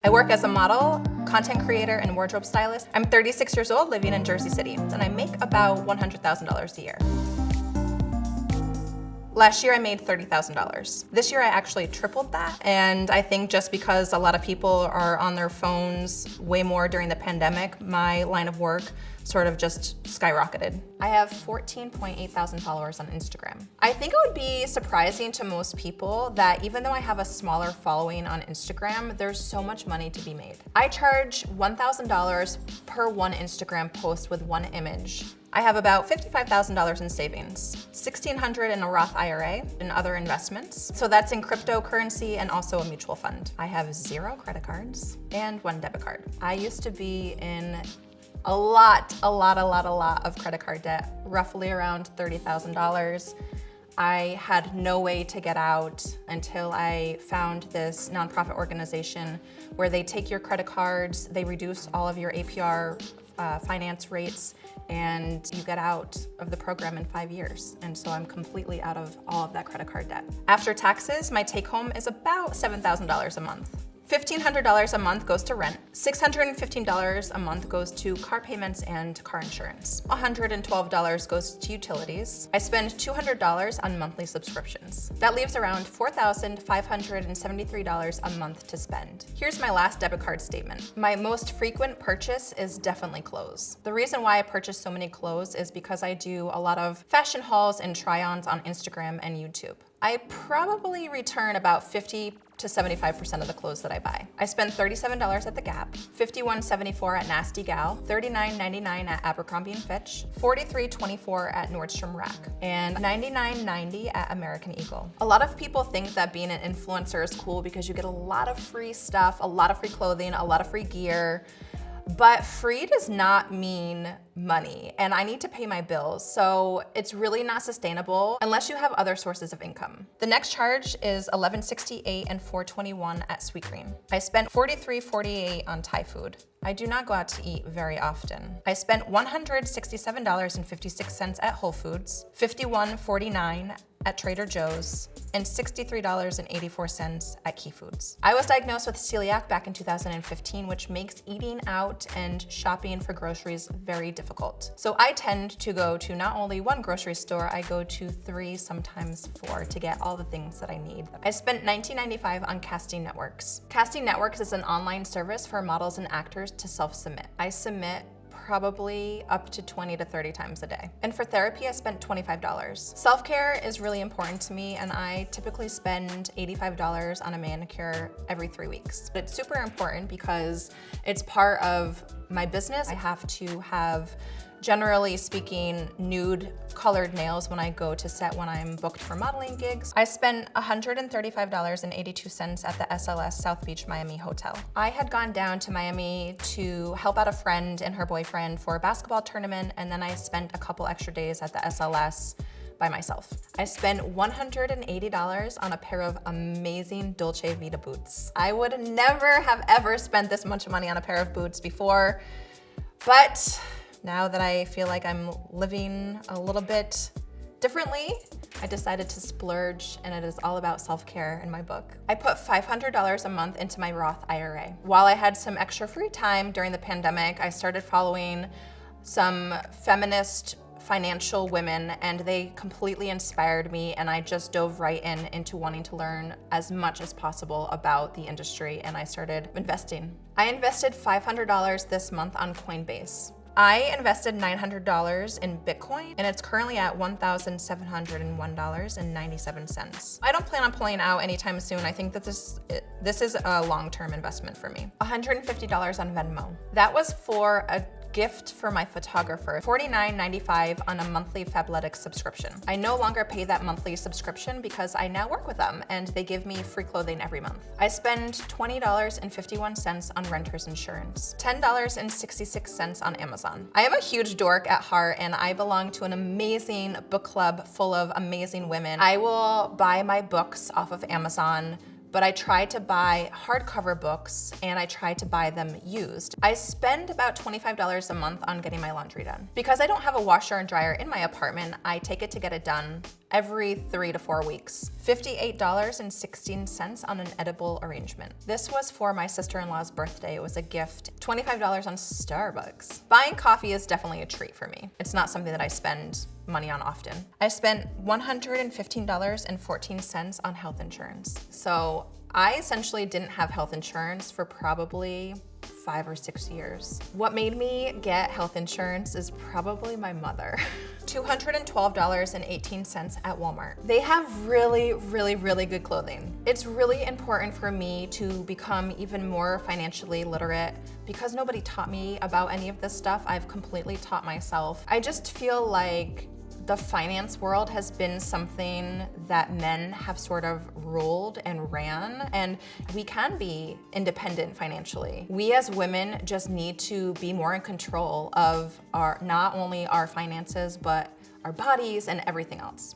I work as a model, content creator, and wardrobe stylist. I'm 36 years old, living in Jersey City, and I make about $100,000 a year. Last year I made $30,000. This year I actually tripled that, and I think just because a lot of people are on their phones way more during the pandemic, my line of work sort of just skyrocketed. I have 14.8 thousand followers on Instagram. I think it would be surprising to most people that even though I have a smaller following on Instagram, there's so much money to be made. I charge $1,000 per one Instagram post with one image. I have about $55,000 in savings, $1,600 in a Roth IRA and other investments. So that's in cryptocurrency and also a mutual fund. I have 0 credit cards and 1 debit card. I used to be in a lot of credit card debt, roughly around $30,000. I had no way to get out until I found this nonprofit organization where they take your credit cards, they reduce all of your APR finance rates, and you get out of the program in 5 years. And so I'm completely out of all of that credit card debt. After taxes, my take home is about $7,000 a month. $1,500 a month goes to rent, $615 a month goes to car payments and car insurance, $112 goes to utilities. I spend $200 on monthly subscriptions. That leaves around $4,573 a month to spend. Here's my last debit card statement. My most frequent purchase is definitely clothes. The reason why I purchase so many clothes is because I do a lot of fashion hauls and try-ons on Instagram and YouTube. I probably return about 50 to 75% of the clothes that I buy. I spend $37 at The Gap, $51.74 at Nasty Gal, $39.99 at Abercrombie & Fitch, $43.24 at Nordstrom Rack, and $99.90 at American Eagle. A lot of people think that being an influencer is cool because you get a lot of free stuff, a lot of free clothing, a lot of free gear. But free does not mean money, and I need to pay my bills, so it's really not sustainable unless you have other sources of income. The next charge is $11.68 and $4.21 at Sweetgreen. I spent $43.48 on Thai food. I do not go out to eat very often. I spent $167.56 at Whole Foods, $51.49 at Trader Joe's, and $63.84 at Key Foods. I was diagnosed with celiac back in 2015, which makes eating out and shopping for groceries very difficult. So I tend to go to not only one grocery store, I go to 3, sometimes 4 to get all the things that I need. I spent $19.95 on Casting Networks. Casting Networks is an online service for models and actors to self-submit. I submit probably up to 20 to 30 times a day. And for therapy, I spent $25. Self-care is really important to me, and I typically spend $85 on a manicure every 3 weeks. It's super important because it's part of my business. I have to have, generally speaking, nude colored nails when I go to set when I'm booked for modeling gigs. I spent $135.82 at the SLS South Beach Miami Hotel. I had gone down to Miami to help out a friend and her boyfriend for a basketball tournament, and then I spent a couple extra days at the SLS by myself. I spent $180 on a pair of amazing Dolce Vita boots. I would never have ever spent this much money on a pair of boots before, but now that I feel like I'm living a little bit differently, I decided to splurge, and it is all about self-care in my book. I put $500 a month into my Roth IRA. While I had some extra free time during the pandemic, I started following some feminist financial women, and they completely inspired me, and I just dove right into wanting to learn as much as possible about the industry, and I started investing. I invested $500 this month on Coinbase. I invested $900 in Bitcoin, and it's currently at $1,701.97. I don't plan on pulling out anytime soon. I think that this is a long-term investment for me. $150 on Venmo. That was for a gift for my photographer, $49.95 on a monthly Fabletics subscription. I no longer pay that monthly subscription because I now work with them and they give me free clothing every month. I spend $20.51 on renter's insurance, $10.66 on Amazon. I am a huge dork at heart, and I belong to an amazing book club full of amazing women. I will buy my books off of Amazon, but I try to buy hardcover books, and I try to buy them used. I spend about $25 a month on getting my laundry done. Because I don't have a washer and dryer in my apartment, I take it to get it done every 3 to 4 weeks. $58.16 on an edible arrangement. This was for my sister-in-law's birthday. It was a gift. $25 on Starbucks. Buying coffee is definitely a treat for me. It's not something that I spend money on often. I spent $115.14 on health insurance. So I essentially didn't have health insurance for probably 5 or 6 years. What made me get health insurance is probably my mother. $212.18 at Walmart. They have really, really, really good clothing. It's really important for me to become even more financially literate because nobody taught me about any of this stuff. I've completely taught myself. I just feel like the finance world has been something that men have sort of ruled and ran, and we can be independent financially. We as women just need to be more in control of not only our finances, but our bodies and everything else.